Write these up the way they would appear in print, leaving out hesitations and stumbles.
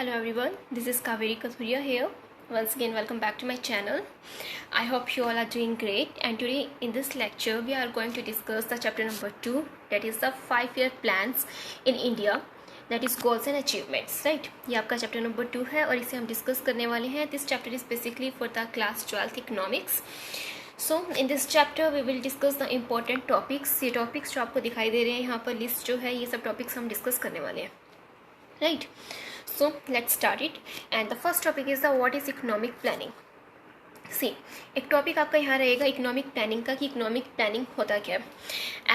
Hello everyone, this is Kaveri Kathuria here. Once again, welcome back to my channel. I hope you all are doing great, and today in this lecture we are going to discuss the chapter number 2, that is the 5-year plans in India, that is goals and achievements, right? ये आपका chapter number 2 है और इसे हम discuss करने वाले हैं. This chapter is basically for the class 12th economics. So in this chapter we will discuss the important topics. ये topics जो आपको दिखाई दे रहे हैं यहाँ पर लिस्ट जो है, ये सब topics हम डिस्कस करने वाले हैं, right? So let's start it. And the first topic is the what is economic planning. See, एक टॉपिक आपका यहाँ रहेगा इकोनॉमिक प्लानिंग का कि इकोनॉमिक प्लानिंग होता क्या है.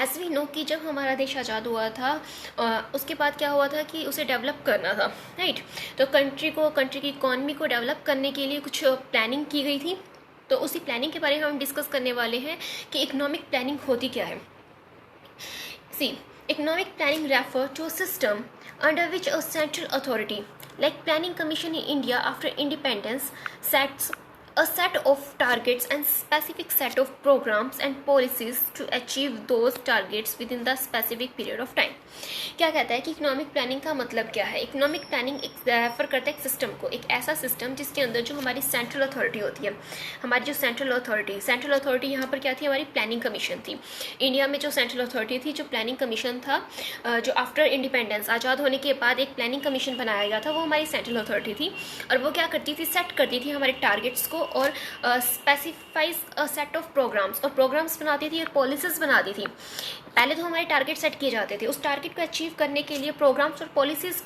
एज वी नो कि जब हमारा देश आज़ाद हुआ था उसके बाद क्या हुआ था कि उसे डेवलप करना था, राइट? तो कंट्री की इकॉनमी को डेवलप करने के लिए कुछ प्लानिंग की गई थी. तो उसी प्लानिंग के बारे में हम डिस्कस करने वाले हैं कि इकोनॉमिक प्लानिंग होती क्या है. सी, economic planning refer to a system under which a central authority, like Planning Commission in India after independence, sets a set of targets and specific set of programs and policies to achieve those targets within the specific period of time. क्या कहता है कि economic planning का मतलब क्या है. Economic planning एक refer करता है एक सिस्टम को, एक ऐसा सिस्टम जिसके अंदर जो हमारी सेंट्रल अथॉरिटी होती है, हमारी जो सेंट्रल अथॉरिटी यहाँ पर क्या थी, हमारी प्लानिंग कमीशन थी. इंडिया में जो सेंट्रल अथॉरिटी थी, जो प्लानिंग कमीशन था, जो आफ्टर इंडिपेंडेंस आज़ाद होने के बाद एक प्लानिंग कमीशन बनाया गया था, वो हमारी सेंट्रल अथॉरिटी थी. और वो क्या करती थी, सेट करती थी हमारे टारगेट्स को और specifies a set of programs, और प्रोग्राम्स बनाती थी और पॉलिसीज बनाती थी. पहले तो हमारे टारगेट सेट किए जाते थे, उस टारगेट को अचीव करने के लिए प्रोग्राम्स और पॉलिसीज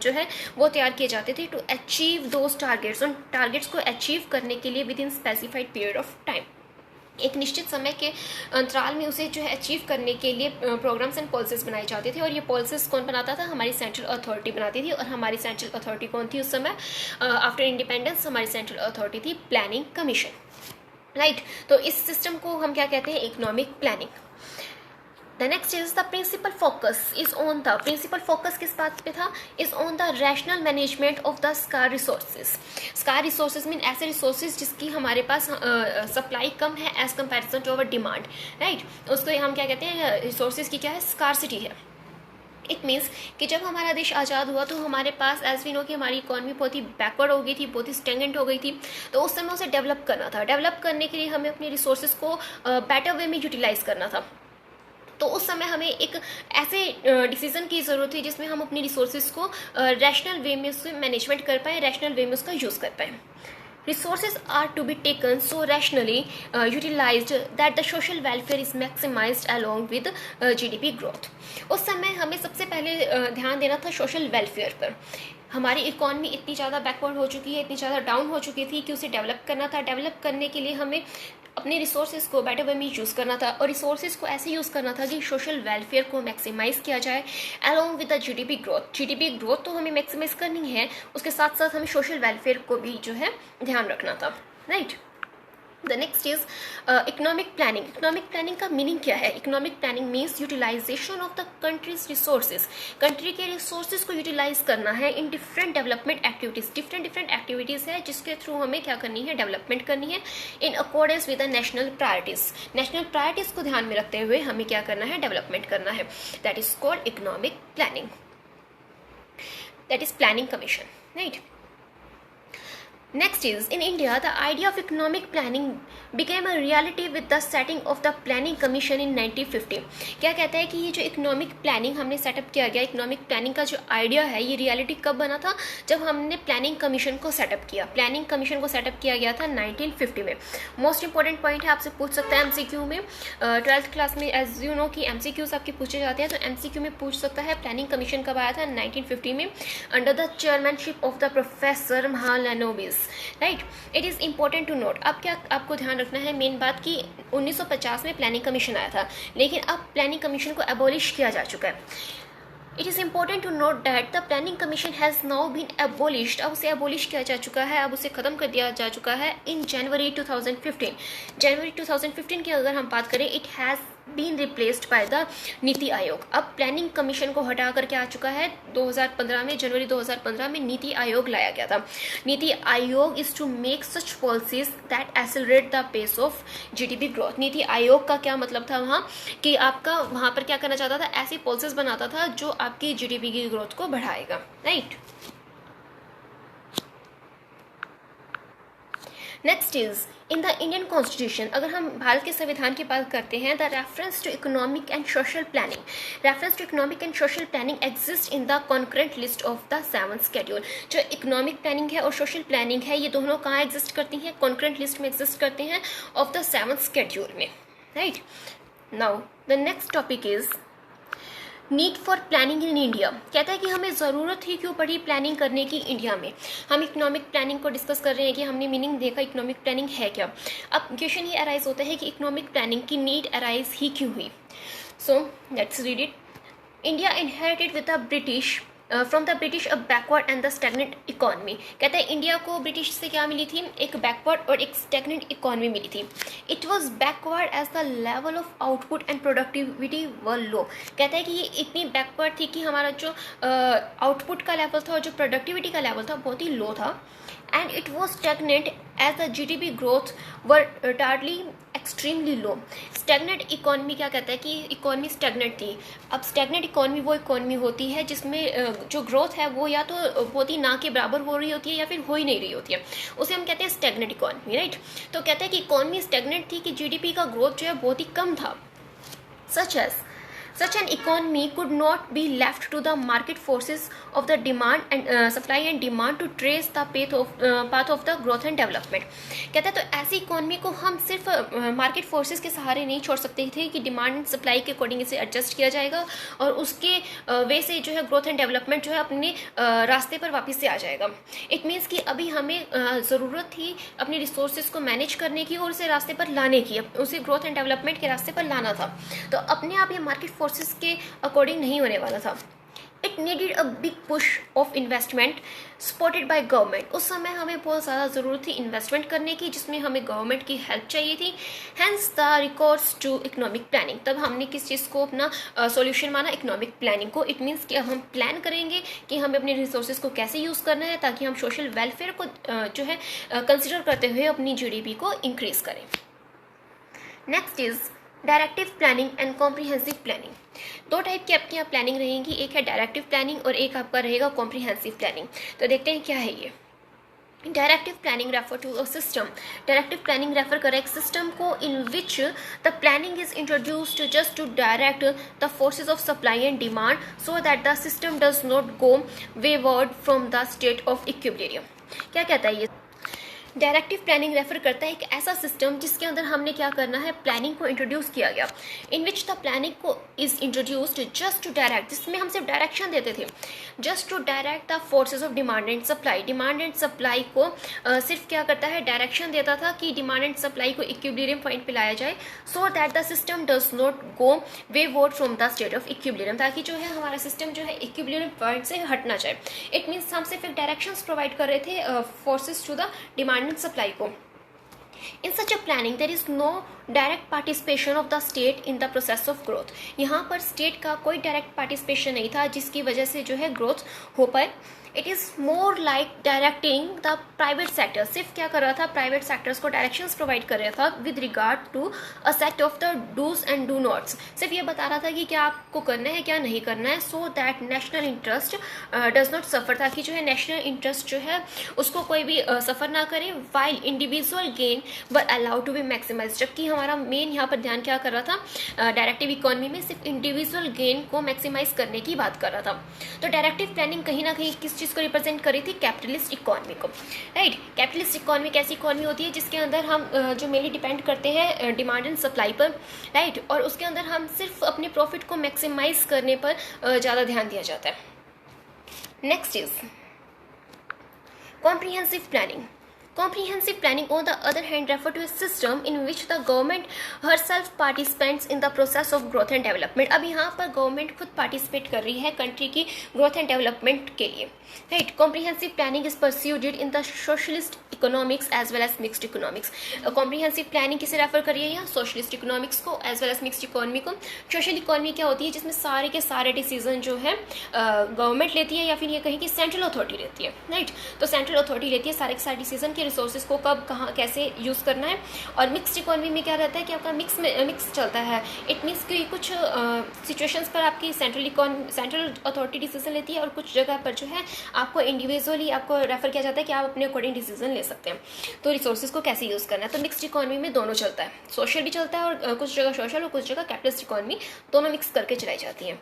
जो है वो तैयार किए जाते थे टू अचीव दोज टारगेट्स. उन टारगेट्स को अचीव करने के लिए with in specified period of time, एक निश्चित समय के अंतराल में उसे जो है अचीव करने के लिए प्रोग्राम्स एंड पॉलिसीज बनाए जाते थे. और ये पॉलिसीज कौन बनाता था, हमारी सेंट्रल अथॉरिटी बनाती थी. और हमारी सेंट्रल अथॉरिटी कौन थी उस समय आफ्टर इंडिपेंडेंस, हमारी सेंट्रल अथॉरिटी थी प्लानिंग कमीशन, राइट? तो इस सिस्टम को हम क्या कहते हैं, economic planning. The next is the principal focus is on the principal focus किस बात पे था, is on the rational management of the scarce resources. Scarce resources mean ऐसे resources जिसकी हमारे पास सप्लाई कम है as comparison to our demand, right? उसको हम क्या कहते हैं, resources की क्या है, scarcity है. इट मीन्स कि जब हमारा देश आज़ाद हुआ तो हमारे पास एज वी नो कि हमारी इकॉनमी बहुत ही बैकवर्ड हो गई थी, बहुत ही स्टेगनेंट हो गई थी. तो उस समय उसे डेवलप करना था. डेवलप करने के लिए हमें अपने रिसोर्सेज को बेटर वे में यूटिलाइज करना था. तो उस समय हमें एक ऐसे डिसीजन की ज़रूरत थी जिसमें हम अपनी रिसोर्सेज को रैशनल वे में उससे मैनेजमेंट कर पाएँ, रैशनल वे में उसका यूज़ कर पाएँ. Resources are to be taken so rationally utilized that the social welfare is maximized along with GDP growth. उस समय हमें सबसे पहले ध्यान देना था सोशल वेलफेयर पर. हमारी इकॉनमी इतनी ज़्यादा बैकवर्ड हो चुकी है, इतनी ज़्यादा डाउन हो चुकी थी कि उसे डेवलप करना था. डेवलप करने के लिए हमें अपने रिसोर्सेज को बेटर वे में यूज़ करना था, और रिसोर्सेज को ऐसे यूज़ करना था कि सोशल वेलफेयर को मैक्सिमाइज़ किया जाए along with the GDP growth. GDP growth तो हमें मैक्सिमाइज़ करनी है, उसके साथ साथ हमें सोशल वेलफेयर को भी जो है ध्यान रखना था, right? The next is economic planning. Economic planning का मीनिंग क्या है? Economic planning means utilization of the country's resources. Country के रिसोर्सेज को यूटिलाइज करना है in different development activities. Different activities है जिसके थ्रू हमें क्या करनी है, डेवलपमेंट करनी है in accordance with the national priorities. National priorities को ध्यान में रखते हुए हमें क्या करना है, डेवलपमेंट करना है. That is called economic planning, that is planning commission, right? Next is, in India, the idea of economic planning became a reality with the setting of the Planning Commission in 1950. क्या कहता है कि ये जो economic planning हमने setup किया गया, economic planning का जो आइडिया है ये रियलिटी कब बना था, जब हमने प्लानिंग कमीशन को सेटअप किया. प्लानिंग कमीशन को सेटअप किया गया था 1950 में. मोस्ट इंपॉर्टेंट पॉइंट है, आपसे पूछ सकता है एमसीक्यू में. 12th क्लास में एज यू नो कि एमसीक्यूज आपके पूछे जाते हैं, तो एमसीक्यू में पूछ सकता है प्लानिंग कमीशन कब आया था, 1950 में, under the chairmanship of the professor Mahalanobis, right? It is important to note. अब क्या आपको ध्यान रखना है मेन बात कि 1950 में प्लानिंग कमीशन आया था, लेकिन अब प्लानिंग कमीशन को एबॉलिश किया जा चुका है. It is important to note that the planning commission has now been abolished. अब उसे एबोलिश किया जा चुका है, अब उसे ख़त्म कर दिया जा चुका है इन जनवरी 2015. जनवरी 2015 की अगर हम बात करें, it has been replaced by the NITI Aayog. अब प्लानिंग कमीशन को हटा करके आ चुका है 2015 में, जनवरी 2015 में नीति आयोग लाया गया था. NITI Aayog is to make such policies that accelerate the pace of GDP growth. NITI Aayog का क्या मतलब था वहाँ, कि आपका वहाँ पर क्या करना चाहता था, ऐसी पॉलिसीज बनाता था जो आपकी जीडीपी की ग्रोथ को बढ़ाएगा, right? Next is in the Indian constitution, अगर हम भारत के संविधान की बात करते हैं, the reference to economic and social planning, reference to economic and social planning exist in the concurrent list of the 7th schedule. जो इकोनॉमिक प्लानिंग है और सोशल प्लानिंग है, ये दोनों कहाँ एग्जिस्ट करती हैं? कॉन्करेंट लिस्ट में एग्जिस्ट करते हैं ऑफ द 7th शेड्यूल में, right. Now the next topic is need for planning in India. कहता है कि हमें ज़रूरत ही क्यों पड़ी प्लानिंग करने की इंडिया में। हम इकोनॉमिक प्लानिंग को डिस्कस कर रहे हैं कि हमने मीनिंग देखा इकोनॉमिक प्लानिंग है क्या। अब क्वेश्चन ये अराइज होता है कि इकोनॉमिक प्लानिंग की नीड अराइज ही क्यों हुई। So let's read it. India inherited with the British from the British a backward and the stagnant economy. कहता है इंडिया को ब्रिटिश से क्या मिली थी? एक बैकवर्ड और एक स्टैग्नेंट इकॉनमी मिली थी। It was backward as the level of output and productivity were low. कहता है कि ये इतनी बैकवर्ड थी कि हमारा जो आउटपुट का लेवल था और जो प्रोडक्टिविटी का लेवल था बहुत ही लो था। And it was stagnant as the GDP growth were retardly extremely low. Stagnant economy क्या कहता है कि इकॉनमी स्टैग्नेंट थी। अब स्टैग्नेंट इकॉनमी वो इकॉनमी होती है जिसमें जो ग्रोथ है वो या तो बहुत ही ना के बराबर हो रही होती है या फिर हो ही नहीं रही होती है, उसे हम कहते हैं स्टैग्नेंट इकॉनमी, राइट। तो कहते हैं कि इकॉनमी स्टैग्नेंट थी कि GDP का ग्रोथ जो है बहुत ही कम था। Such an economy could not be left to the market forces of the demand and supply and demand to trace the path of the growth and development। कहता है तो ऐसी इकोनॉमी को हम सिर्फ मार्केट फोर्सेस के सहारे नहीं छोड़ सकते थे कि डिमांड एंड सप्लाई के अकॉर्डिंग इसे एडजस्ट किया जाएगा और उसके वे से जो है ग्रोथ एंड डेवलपमेंट जो है अपने रास्ते पर वापस से आ जाएगा। इट मीन्स कि अभी हमें ज़रूरत थी अपने रिसोर्सेज को मैनेज करने की और उसे रास्ते पर लाने की, उसे ग्रोथ एंड डेवलपमेंट के रास्ते पर लाना था। तो अपने आप ये मार्केट फोर्सेस के अकॉर्डिंग नहीं होने वाला था। It needed a big push of investment supported by government. उस समय हमें बहुत ज़्यादा ज़रूरत थी इन्वेस्टमेंट करने की जिसमें हमें गवर्नमेंट की हेल्प चाहिए थी। Hence the records to economic planning. तब हमने किस चीज़ को अपना सॉल्यूशन माना? इकोनॉमिक प्लानिंग को। इट मीन्स कि अब हम प्लान करेंगे कि हमें अपने रिसोर्सेज को कैसे यूज़ करना है ताकि हम सोशल वेलफेयर को जो है कंसिडर करते हुए अपनी GDP को इंक्रीज़ करें। Next is directive planning and comprehensive planning. दो टाइप की आपकी यहाँ प्लानिंग रहेंगी, एक है डायरेक्टिव प्लानिंग और एक आपका रहेगा कॉम्प्रिहेंसिव प्लानिंग। तो देखते हैं क्या है ये। Directive planning refer to a system. Directive planning refer करे एक सिस्टम को in which the planning is introduced just to direct the forces of supply and demand so that the system does not go wayward from the state of equilibrium. क्या कहता है ये? Directive planning refer करता है एक ऐसा system जिसके अंदर हमने क्या करना है? प्लानिंग को इंट्रोड्यूस किया गया। इन विच द प्लानिंग को is introduced just to direct, जिसमें हम सिर्फ डायरेक्शन देते थे, just to direct the forces of demand and supply. Demand and supply को सिर्फ क्या करता है? डायरेक्शन देता था कि डिमांड एंड सप्लाई को इक्विलिब्रियम पॉइंट पे लाया जाए so that the system does not go wayward from the state of equilibrium, ताकि जो है हमारा सिस्टम जो है इक्विलिब्रियम पॉइंट से हट ना जाए। इट मीन्स हम सिर्फ एक डायरेक्शंस प्रोवाइड कर रहे थे forces to the demand and supply को। In such a planning, there is no direct participation of the state in the process of growth। यहाँ पर स्टेट का कोई डायरेक्ट पार्टिसिपेशन नहीं था जिसकी वजह से जो है ग्रोथ हो पाए। It is more like directing the private sector. सिर्फ क्या कर रहा था? प्राइवेट सेक्टर्स को डायरेक्शंस प्रोवाइड कर रहा था with regard to a set of the dos and do nots. सिर्फ ये बता रहा था कि क्या आपको करना है क्या नहीं करना है, so that national interest does not suffer, ताकि जो है नेशनल इंटरेस्ट जो है उसको कोई भी सफ़र ना करे। While individual gain were allowed to be maximize. जबकि हमारा मेन यहाँ पर ध्यान क्या कर रहा था? डायरेक्टिव इकोनॉमी में सिर्फ इंडिविजुअल गेन को मैक्सिमाइज करने की बात कर रहा था। तो डायरेक्टिव प्लानिंग कहीं ना कहीं किस चीज़ को रिप्रेजेंट करी थी? कैपिटलिस्ट इकोनॉमी को, राइट। कैपिटलिस्ट इकोनॉमी कैसी इकोनॉमी होती है जिसके अंदर हम जो मेनली डिपेंड करते हैं डिमांड एंड सप्लाई पर, राइट, और उसके अंदर हम सिर्फ अपने प्रॉफिट को मैक्सिमाइज करने पर ज़्यादा ध्यान दिया जाता है। Next is comprehensive planning. Comprehensive planning, on the other hand, refer to a system in which the government herself participates in the process of growth and development। अब यहाँ पर गवर्नमेंट खुद पार्टिसिपेट कर रही है कंट्री की ग्रोथ एंड डेवलपमेंट के लिए, right. Comprehensive planning is pursued in the socialist economics as well as mixed economics. Comprehensive planning किसे रेफर करिए? यहाँ सोशलिस्ट इकोनॉमिक्स को as well as mixed economy को। सोशल इकोनॉमी क्या होती है? जिसमें सारे के सारे डिसीजन जो है गवर्नमेंट लेती है या फिर ये कहें कि सेंट्रल अथॉरिटी लेती है, राइट। तो सेंट्रल अथॉरिटी लेती है सारे के सारे डिसीजन के रिसोर्सेज को कब कहाँ कैसे यूज़ करना है। और मिक्स्ड इकोनॉमी में क्या रहता है कि आपका मिक्स चलता है। इट मीन्स कि कुछ सिचुएशंस पर आपकी सेंट्रल अथॉरिटी डिसीजन लेती है और कुछ जगह पर जो है आपको इंडिविजुअली आपको रेफर किया जाता है कि आप अपने अकॉर्डिंग डिसीजन ले सकते हैं। तो रिसोर्सेज को कैसे यूज़ करना है, तो मिक्स्ड इकोनॉमी में दोनों चलता है, सोशल भी चलता है और कुछ जगह सोशल और कुछ जगह कैपिटलिस्ट इकोनॉमी, दोनों मिक्स करके चलाई जाती है।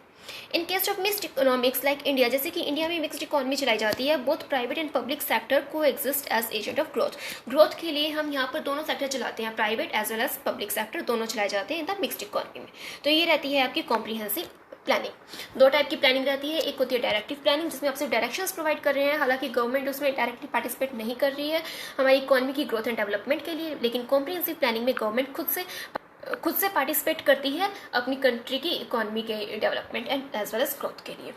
In case of mixed economics like India, जैसे कि इंडिया में मिक्स्ड इकोनॉमी चलाई जाती है, both private and public sector को exist as agent of growth के लिए हम यहाँ पर दोनों सेक्टर चलाते हैं, private as well as public sector दोनों चलाए जाते हैं इन द मिक्स्ड इकोनॉमी में। तो ये रहती है आपकी कॉम्प्रिहेंसिव प्लानिंग। दो टाइप की प्लानिंग रहती है, एक होती है डायरेक्टिव प्लानिंग जिसमें आप सिर्फ डायरेक्शंस प्रोवाइड कर रहे हैं, हालांकि गवर्नमेंट उसमें डायरेक्टली पार्टिसिपेट नहीं कर रही है हमारी इकोनॉमी की ग्रोथ एंड डेवलपमेंट के लिए, लेकिन कॉम्प्रिहेंसिव प्लानिंग में गवर्नमेंट खुद से पार्टिसिपेट करती है अपनी कंट्री की इकोनॉमी के development and as well as growth के लिए।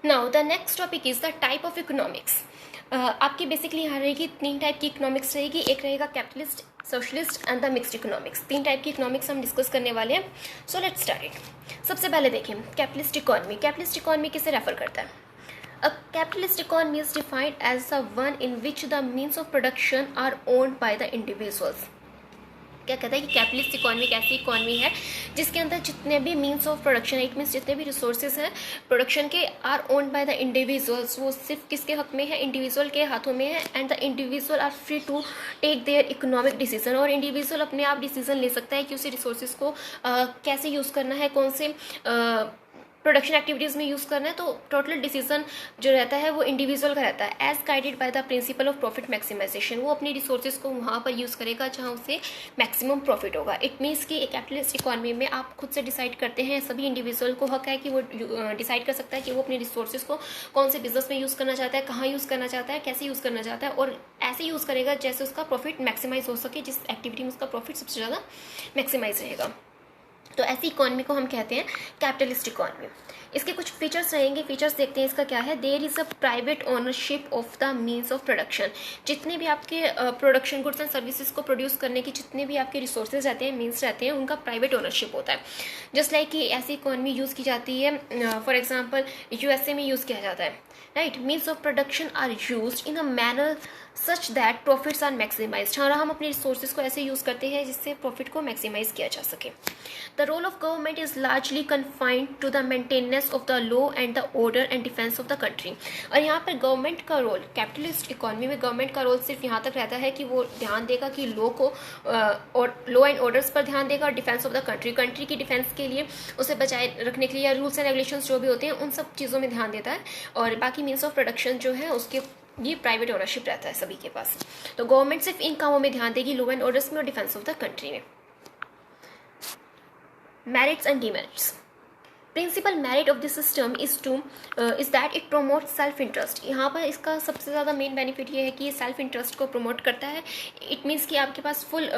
Now the next topic is the type of economics. आपकी बेसिकली यहाँ रहेगी 3 टाइप की इकोनॉमिक्स रहेगी, एक रहेगा capitalist, socialist and the mixed economics. 3 type की इकोनॉमिक्स हम डिस्कस करने वाले हैं। So let's start it. सबसे पहले देखें कैपिटलिस्ट इकोनॉमी। कैपिटलिस्ट इकोनॉमी किसे रेफर करता है? A capitalist economy is defined as the one in which the means of production are owned by the individuals। क्या कहता है कि कैपिटलिस्ट इकोनॉमी एक ऐसी इकोनॉमी है जिसके अंदर जितने भी means of production, it means जितने भी रिसोर्सेज हैं प्रोडक्शन के, are owned by the individuals, वो सिर्फ किसके हक में है? इंडिविजुअल के हाथों में है। And the individual are free to take their economic decision, और इंडिविजुअल अपने आप डिसीजन ले सकता है कि उसे रिसोर्सेज को कैसे यूज़ करना है, कौन से प्रोडक्शन एक्टिविटीज़ में यूज़ करना है। तो टोटल डिसीजन जो रहता है वो इंडिविजुअल का रहता है, as guided by the principle of profit maximization. वो अपनी रिसोर्सेज को वहाँ पर यूज़ करेगा जहाँ उसे मैक्सिमम प्रॉफिट होगा। इट मीन्स कि एक कैपिटलिस्ट इकोनॉमी में आप खुद से डिसाइड करते हैं, सभी इंडिविजुअल को हक है कि वो डिसाइड कर सकता है कि वो अपने रिसोर्सेज को कौन से बिजनेस में यूज़ करना चाहता है, कहाँ यूज़ करना चाहता है, कैसे यूज़ करना चाहता है, और ऐसे यूज़ करेगा जैसे उसका प्रॉफिट मैक्सिमाइज हो सके, जिस एक्टिविटी में उसका प्रॉफिट सबसे ज़्यादा मैक्सिमाइज रहेगा। तो ऐसी इकोनॉमी को हम कहते हैं कैपिटलिस्ट इकोनॉमी। इसके कुछ फीचर्स रहेंगे, फीचर्स देखते हैं इसका क्या है। There is a private ownership of the means of production. जितने भी आपके प्रोडक्शन गुड्स एंड सर्विसेज को प्रोड्यूस करने के जितने भी आपके रिसोर्सेज रहते हैं, मीन्स रहते हैं, उनका प्राइवेट ओनरशिप होता है। जस्ट लाइक कि ऐसी इकोनॉमी यूज़ की जाती है, फॉर एग्जाम्पल USA में यूज़ किया जाता है, right. Means of production are used in a manner such that profits are maximized. हाँ, हम अपने रिसोर्सेज को ऐसे यूज़ करते हैं जिससे प्रॉफिट को मैक्सिमाइज किया जा सके। The role of government is largely confined to the maintenance of the law and the order and defence of the country. और यहाँ पर गवर्नमेंट का रोल, कैपिटलिस्ट इकोनॉमी में गवर्नमेंट का रोल सिर्फ यहाँ तक रहता है कि वो ध्यान देगा कि लॉ एंड ऑर्डर्स पर ध्यान देगा, और डिफेंस ऑफ द कंट्री की डिफेंस के लिए, उसे बचाए रखने के लिए, या रूल्स एंड रेगुलेशंस जो भी होते हैं उन सब चीज़ों में ध्यान देता है। और बाकी मीन्स ऑफ प्रोडक्शन जो है उसके ये प्राइवेट ओनरशिप रहता है सभी के पास। तो गवर्नमेंट सिर्फ इन कामों में ध्यान देगी, लॉ एंड ऑर्डर्स में और डिफेंस ऑफ द कंट्री में। Merits and demerits. Principle merit of this system is that it promote self interest. यहाँ पर इसका सबसे ज़्यादा मेन बेनिफिट ये है कि ये सेल्फ इंटरेस्ट को प्रमोट करता है। इट मीन्स कि आपके पास फुल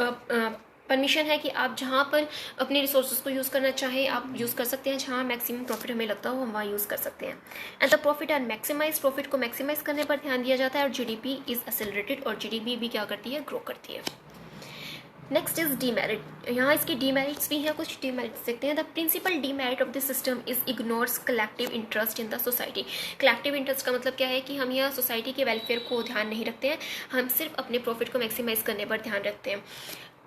परमिशन है कि आप जहाँ पर अपने रिसोर्सेज को यूज़ करना चाहें आप यूज़ कर सकते हैं, जहाँ मैक्सिमम प्रॉफिट हमें लगता हो हम वहाँ यूज़ कर सकते हैं। And the profit are maximize, profit को मैक्सिमाइज करने पर ध्यान दिया जाता है। और GDP इज एक्सेलरेटेड, और GDP भी क्या करती है? ग्रो करती है। Next is demerit. यहाँ इसके डीमेरिट्स भी हैं, कुछ डीमेरिट्स देखते हैं। The principal demerit of this system is ignores collective interest in the society. Collective interest का मतलब क्या है कि हम यहाँ सोसाइटी के वेलफेयर को ध्यान नहीं रखते हैं, हम सिर्फ अपने प्रॉफिट को मैक्सिमाइज करने पर ध्यान रखते हैं।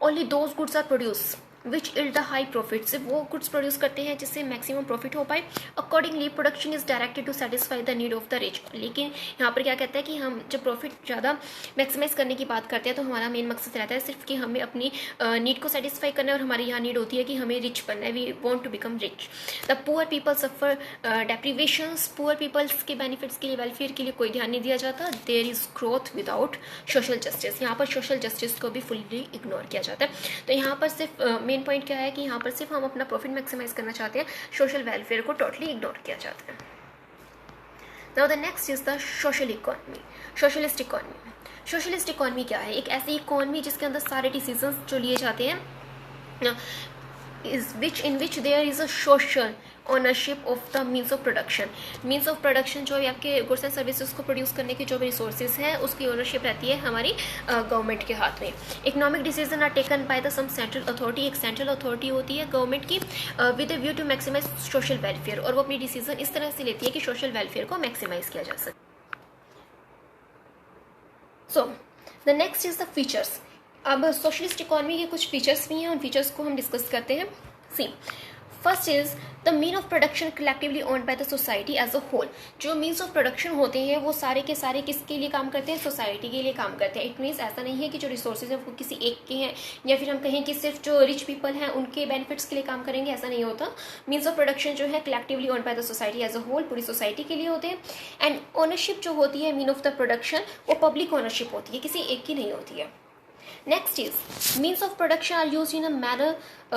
Only those goods are produce which yield the high profit. सिर्फ वो गुड्स प्रोड्यूस करते हैं जिससे मैक्सिमम प्रॉफिट हो पाए। Accordingly production is directed to satisfy the need of the rich. लेकिन यहाँ पर क्या कहता है कि हम जब प्रॉफिट ज़्यादा मैक्सिमाइज करने की बात करते हैं तो हमारा मेन मकसद रहता है सिर्फ कि हमें अपनी नीड को सेटिस्फाई करना है, और हमारी यहाँ नीड होती है कि हमें रिच बनना है, we want to become rich. The poor people suffer deprivations. Poor peoples के बेनिफिट्स के लिए, वेलफेयर के लिए कोई ध्यान नहीं दिया जाता। There is growth without social justice. यहाँ पर सोशल जस्टिस को भी फुल्ली इग्नोर किया जाता है। तो यहाँ पर सिर्फ मेन पॉइंट क्या है कि यहाँ पर सिर्फ हम अपना प्रॉफिट मैक्सिमाइज करना चाहते हैं, सोशल वेलफेयर को टोटली इग्नोर किया जाता है। Now the next is the social economy, socialist economy. Socialist economy क्या है? एक ऐसी इकोनॉमी जिसके अंदर सारे डिसीजंस जो लिए जाते हैं in which there is a social ownership of the means of production। Means of production जो आपके गुड्स एंड सर्विसेज को प्रोड्यूस करने की जो भी रिसोर्सेज हैं उसकी ओनरशिप रहती है हमारी गवर्नमेंट के हाथ में। Economic decision are taken by the some central authority. एक सेंट्रल अथॉरिटी होती है गवर्नमेंट की with a view to maximize social welfare, और वो अपनी डिसीजन इस तरह से लेती है कि सोशल वेलफेयर को मैक्सिमाइज किया जा सके। सो the next is the features. अब सोशलिस्ट इकोनॉमी के कुछ फीचर्स भी हैं, उन फीचर्स को हम डिस्कस करते हैं। C first is the mean of production collectively owned by the society as a whole. जो मीन्स ऑफ प्रोडक्शन होते हैं वो सारे के सारे किसके लिए काम करते हैं? सोसाइटी के लिए काम करते हैं। इट मीन्स ऐसा नहीं है कि जो रिसोर्सेज हैं वो किसी एक के हैं, या फिर हम कहें कि सिर्फ जो रिच पीपल हैं उनके बेनिफिट्स के लिए काम करेंगे, ऐसा नहीं होता। मीन्स ऑफ प्रोडक्शन जो है collectively owned by the society as a whole, पूरी सोसाइटी के लिए होते हैं। एंड ओनरशिप जो होती है मीन ऑफ द प्रोडक्शन, वो पब्लिक ओनरशिप होती है, किसी एक की नहीं होती है। Next is means of production are use in a manner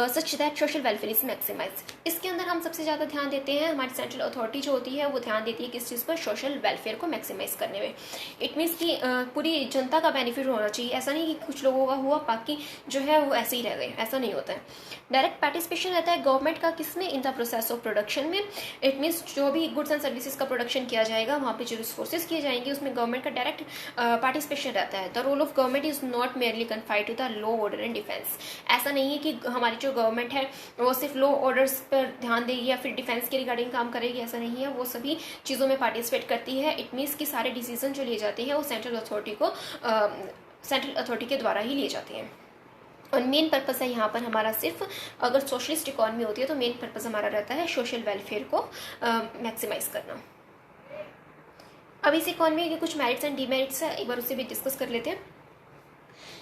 such that social welfare is maximize. इसके अंदर हम सबसे ज़्यादा ध्यान देते हैं, हमारी सेंट्रल अथॉरिटी जो होती है वो ध्यान देती है किस चीज़ पर? सोशल वेलफेयर को मैक्सिमाइज करने में। इट मीन्स कि पूरी जनता का बेनिफिट होना चाहिए। ऐसा नहीं कि कुछ लोगों का हुआ बाकी जो है वो ऐसे ही रह गए, ऐसा नहीं होता है। डायरेक्ट पार्टिसिपेशन रहता है गवर्नमेंट का किसमें? In the process of production में। इट मीन्स जो भी गुड्स एंड सर्विसेज का प्रोडक्शन किया जाएगा, वहाँ पे जो रिसोर्सेज किए जाएंगे उसमें गवर्नमेंट का डायरेक्ट पार्टिसिपेशन रहता है। The role of government is not merely confined to the law order and defence. ऐसा नहीं है कि हमारी जो गवर्नमेंट है वो सिर्फ लॉ ऑर्डर्स पर ध्यान देगी या फिर डिफेंस के रिगार्डिंग काम करेगी, ऐसा नहीं है। वो सभी चीज़ों में पार्टिसिपेट करती है। इट मीन्स कि सारे डिसीजन जो लिए जाते हैं वो सेंट्रल अथॉरिटी के द्वारा ही लिए जाते हैं। और मेन पर्पज़ है यहाँ पर हमारा सिर्फ, अगर सोशलिस्ट इकोनॉमी होती है तो मेन पर्पज़ हमारा रहता है सोशल वेलफेयर को मैक्सिमाइज करना। अब इस इकोनॉमी के कुछ मेरिट्स एंड डीमेरिट्स है, एक बार उससे भी डिस्कस कर लेते हैं।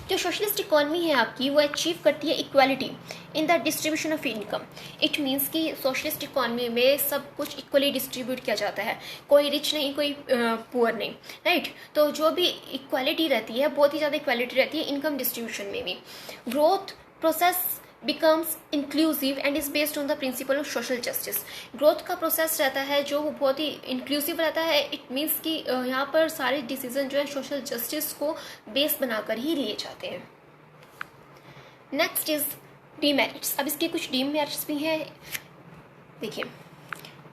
जो सोशलिस्ट इकोनॉमी है आपकी, वो अचीव करती है equality in the distribution of income. It means कि सोशलिस्ट इकोनॉमी में सब कुछ इक्वली डिस्ट्रीब्यूट किया जाता है, कोई रिच नहीं कोई पुअर नहीं, राइट। तो जो भी इक्वालिटी रहती है, बहुत ही ज़्यादा इक्वालिटी रहती है इनकम डिस्ट्रीब्यूशन में भी। Growth process becomes inclusive and is based on the principle of social justice। Growth का प्रोसेस रहता है जो वो बहुत ही इंक्लूसिव रहता है। इट मीन्स कि यहाँ पर सारे डिसीजन जो है सोशल जस्टिस को बेस बनाकर ही लिए जाते हैं। Next is demerits. अब इसके कुछ डीमेरिट्स भी हैं, देखिए।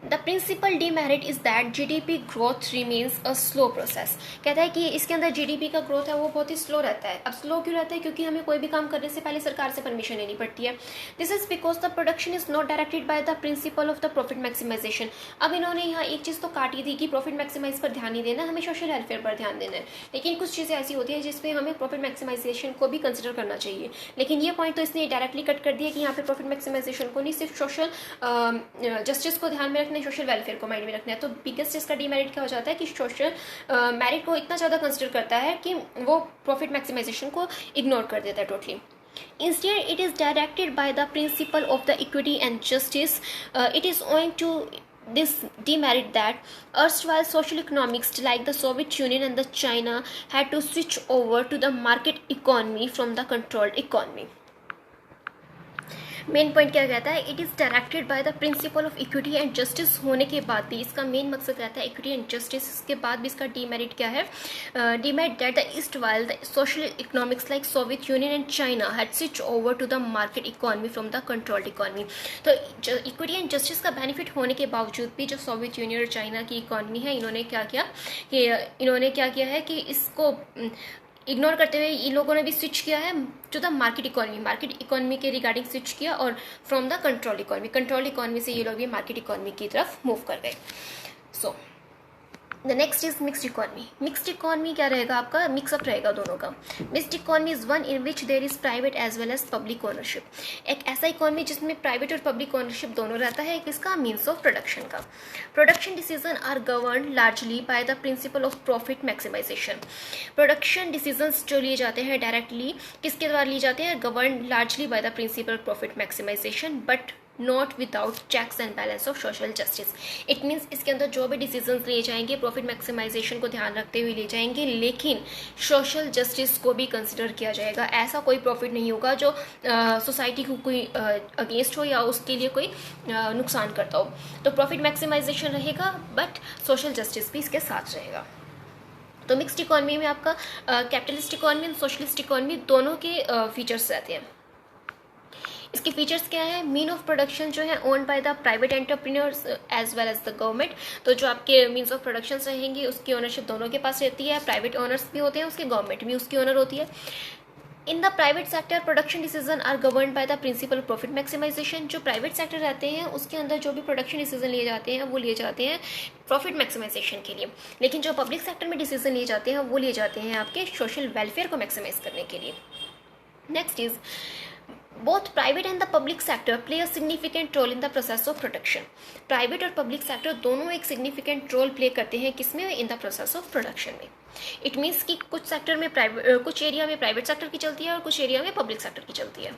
The principal demerit is that GDP growth remains a slow process. कहता है कि इसके अंदर जीडीपी का ग्रोथ है वो बहुत ही स्लो रहता है। अब स्लो क्यों रहता है? क्योंकि हमें कोई भी काम करने से पहले सरकार से परमिशन लेनी पड़ती है। This is because the production is not directed by the principle of the profit maximization. अब इन्होंने यहाँ एक चीज़ तो काटी थी कि प्रॉफिट मैक्सिमाइज पर ध्यान नहीं देना, हमें सोशल वेलफेयर पर ध्यान देना है। लेकिन कुछ चीज़ें ऐसी होती है जिसमें हमें प्रॉफिट मैक्सिमाइजेशन को भी कंसिडर करना चाहिए। लेकिन ये पॉइंट तो इसने डायरेक्टली कट कर दिया कि यहाँ पे प्रॉफिट मैक्सिमाइजेशन को नहीं, सिर्फ सोशल जस्टिस को ध्यान में रखना है, सोशल वेलफेयर को माइंड में रखना है। तो बिगेस्ट इसका डीमेरिट क्या हो जाता है कि सोशल मेरिट को इतना ज़्यादा कंसिडर करता है कि वो प्रॉफिट मैक्सिमाइजेशन को इग्नोर कर देता है totally. Instead, it is directed by the principle of the equity and justice. It is owing to this demerit that erstwhile social economics like the Soviet Union and the China had to switch over to the market economy from the controlled economy. Main point क्या कहता है? It is directed by the principle of equity and justice होने के बाद भी इसका main मकसद रहता है इक्विटी एंड जस्टिस। इसके बाद भी इसका डीमेरिट क्या है? Demerit that the east while the social economics like Soviet Union and China had switch over to the market economy from the controlled economy. तो इक्विटी एंड जस्टिस का benefit होने के बावजूद भी जो सोवियत यूनियन और चाइना की economy है, इन्होंने क्या किया है कि इसको इग्नोर करते हुए इन लोगों ने भी स्विच किया है टू द मार्केट इकोनॉमी के रिगार्डिंग स्विच किया, और फ्रॉम द कंट्रोल इकोनॉमी से ये लोग भी मार्केट इकोनॉमी की तरफ मूव कर गए। So the next is mixed economy. Mixed economy क्या रहेगा आपका? मिक्सअप रहेगा दोनों का। Mixed economy is one in which there is private as well as public ownership. एक ऐसा इकोनॉमी जिसमें प्राइवेट और पब्लिक ओनरशिप दोनों रहता है। किसका? मीन्स ऑफ प्रोडक्शन का। Production decision are govern largely by the principle of profit maximization. Production decisions जो लिए जाते हैं डायरेक्टली किसके द्वारा लिए जाते हैं? Govern largely by the principle profit maximization but not without checks and balance of social justice. It means इसके अंदर जो भी डिसीजंस लिए जाएंगे प्रॉफिट मैक्सिमाइजेशन को ध्यान रखते हुए लिए जाएंगे, लेकिन सोशल जस्टिस को भी कंसिडर किया जाएगा। ऐसा कोई प्रॉफिट नहीं होगा जो सोसाइटी को कोई अगेंस्ट हो या उसके लिए कोई नुकसान करता हो। तो प्रॉफिट मैक्सिमाइजेशन रहेगा बट सोशल जस्टिस भी इसके साथ रहेगा। तो मिक्स्ड इकोनॉमी में आपका कैपिटलिस्ट इकोनॉमी और सोशलिस्ट इकोनॉमी दोनों के फीचर्स रहते हैं। इसके फीचर्स क्या है? मीन ऑफ प्रोडक्शन जो है owned by the private entrepreneurs as well as the government. तो जो आपके मीन्स ऑफ प्रोडक्शन रहेंगे उसकी ओनरशिप दोनों के पास रहती है। प्राइवेट ओनर्स भी होते हैं उसके, गवर्नमेंट भी उसकी ओनर होती है। In the private sector production decision are govern by the principle profit maximization. जो प्राइवेट सेक्टर रहते हैं उसके अंदर जो भी प्रोडक्शन डिसीजन लिए जाते हैं वो लिए जाते हैं प्रॉफिट मैक्सिमाइजेशन के लिए, लेकिन जो पब्लिक सेक्टर में डिसीजन लिए जाते हैं वो लिए जाते हैं आपके सोशल वेलफेयर को मैक्सिमाइज करने के लिए। Next is both private and the public sector play a significant role in the process of production. Private और पब्लिक सेक्टर दोनों एक सिग्निफिकेंट रोल प्ले करते हैं किसमें, in the process of production में। इट मीन्स कि कुछ सेक्टर में कुछ एरिया में प्राइवेट सेक्टर की चलती है और कुछ एरिया में पब्लिक सेक्टर की चलती है।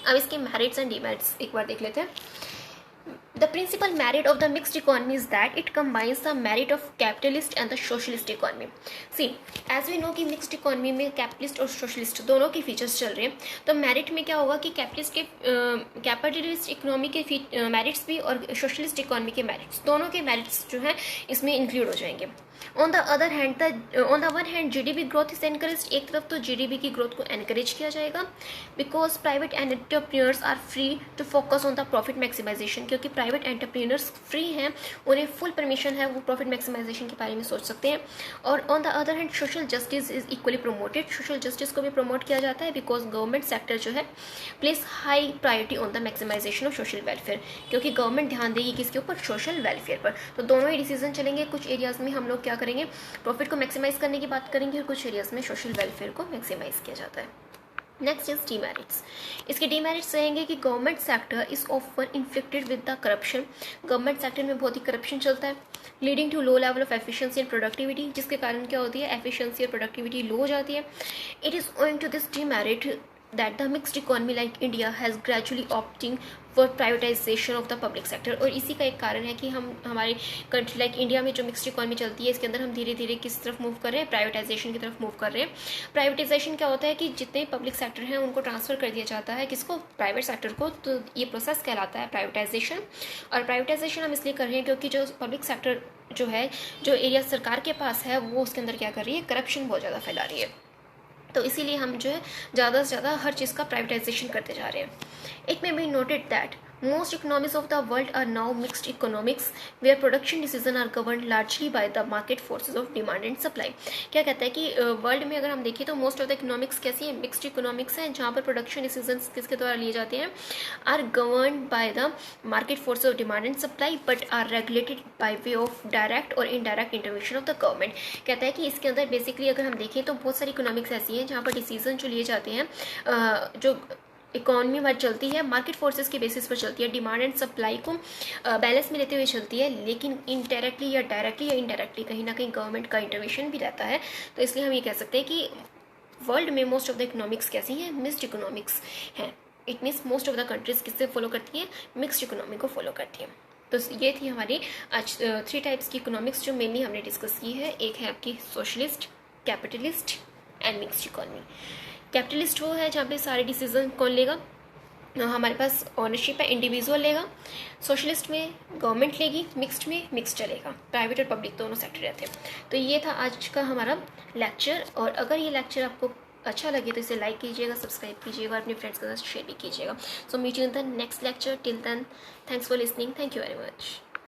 अब इसके मेरिट्स एंड डिमेरिट्स एक बार देख लेते हैं। The principal merit of the mixed economy is that it combines the merit of capitalist and the socialist economy. See, as we know कि mixed economy में capitalist और socialist दोनों के फीचर्स चल रहे हैं, तो merit में क्या होगा कि कैपिटलिस्ट इकोनॉमी के मेरिट्स भी और सोशलिस्ट इकोनॉमी के मेरिट्स, दोनों के मेरिट्स जो हैं इसमें इंक्लूड हो जाएंगे। On the one hand GDP growth is encourage. एक तरफ तो जीडीपी की ग्रोथ को एनकरेज किया जाएगा because private entrepreneurs are free to focus on the profit maximization, क्योंकि प्राइवेट एंटरप्रेन्योर्स फ्री हैं, उन्हें फुल परमिशन है, वो प्रॉफिट मैक्सिमाइजेशन के बारे में सोच सकते हैं। और on the other hand social justice is equally promoted. Social justice को भी प्रमोट किया जाता है बिकॉज गवर्नमेंट सेक्टर जो है place high priority on the maximization of social welfare, क्योंकि गवर्नमेंट ध्यान देगी किसके ऊपर, सोशल वेलफेयर पर। तो दोनों ही डिसीजन चलेंगे। कुछ एरियाज में हम लोग क्या करेंगे, प्रॉफिट को मैक्सिमाइज करने की बात करेंगे और कुछ एरियाज में सोशल वेलफेयर को मैक्सिमाइज किया जाता है। Next is demerits. इसके डीमेरिट्स रहेंगे कि government sector is often inflicted with the corruption. Government sector में बहुत ही करप्शन चलता है, leading to low level of efficiency and productivity, जिसके कारण क्या होती है, एफिशिएंसी और प्रोडक्टिविटी लो हो जाती है। It is owing to this demerit that the mixed economy like India has gradually opting for privatization of the public sector। और इसी का एक कारण है कि हम हमारे कंट्री लाइक इंडिया में जो मिक्स्ड इकोनॉमी चलती है इसके अंदर हम धीरे धीरे किस तरफ मूव कर रहे हैं, प्राइवेटाइजेशन की तरफ मूव कर रहे हैं। प्राइवेटाइजेशन क्या होता है कि जितने पब्लिक सेक्टर हैं उनको ट्रांसफर कर दिया जाता है किसको, प्राइवेट सेक्टर को। तो ये प्रोसेस कहलाता है प्राइवेटाइजेशन। और प्राइवेटाइजेशन हम इसलिए कर रहे हैं क्योंकि जो पब्लिक सेक्टर जो है, जो एरिया सरकार के पास है, वो उसके अंदर क्या कर रही है, करप्शन बहुत ज़्यादा फैला रही है। तो इसीलिए हम जो है ज़्यादा से ज़्यादा हर चीज़ का प्राइवेटाइजेशन करते जा रहे हैं। It may be noted that most economies of the world are now mixed economics where production decisions are governed largely by the market forces of demand and supply। क्या कहता है कि वर्ल्ड में अगर हम देखें तो मोस्ट ऑफ द इकोनॉमिक्स कैसी है, मिक्स्ड इकोनॉमिक्स है, जहाँ पर प्रोडक्शन डिसीजंस किसके द्वारा लिए जाते हैं, are govern by the market force of demand and supply but are regulated by way of direct और indirect intervention of the government. कहता है कि इसके अंदर बेसिकली अगर हम देखें तो बहुत सारी इकोनॉमिक्स ऐसी हैं जहाँ पर डिसीजन जो लिए जाते हैं, जो इकॉनमी वाइज चलती है, मार्केट फोर्सेस के बेसिस पर चलती है, डिमांड एंड सप्लाई को बैलेंस में लेते हुए चलती है, लेकिन इनडायरेक्टली या डायरेक्टली या इनडायरेक्टली कहीं ना कहीं गवर्नमेंट का इंटरवेंशन भी रहता है। तो इसलिए हम ये कह सकते हैं कि वर्ल्ड में मोस्ट ऑफ द इकोनॉमिक्स कैसी हैं, मिक्स्ड इकोनॉमिक्स हैं। It means most of the countries किससे फॉलो करती हैं, मिक्स्ड इकोनॉमी को फॉलो करती हैं। तो ये थी हमारी आज 3 टाइप्स की इकोनॉमिक्स जो मेनली हमने डिस्कस की है। एक है आपकी socialist, capitalist and mixed economy. Capitalist वो है जहाँ पे सारे डिसीजन कौन लेगा, हमारे पास ऑनरशिप है, इंडिविजुअल लेगा। सोशलिस्ट में गवर्नमेंट लेगी, मिक्स्ड में मिक्स चलेगा, प्राइवेट और पब्लिक दोनों सेक्टर रहते हैं। तो ये था आज का हमारा लेक्चर। और अगर ये लेक्चर आपको अच्छा लगे तो इसे लाइक कीजिएगा, सब्सक्राइब कीजिएगा, अपने फ्रेंड्स के साथ शेयर भी कीजिएगा। So meet you in the next lecture. Till then, thanks for listening. Thank you very much.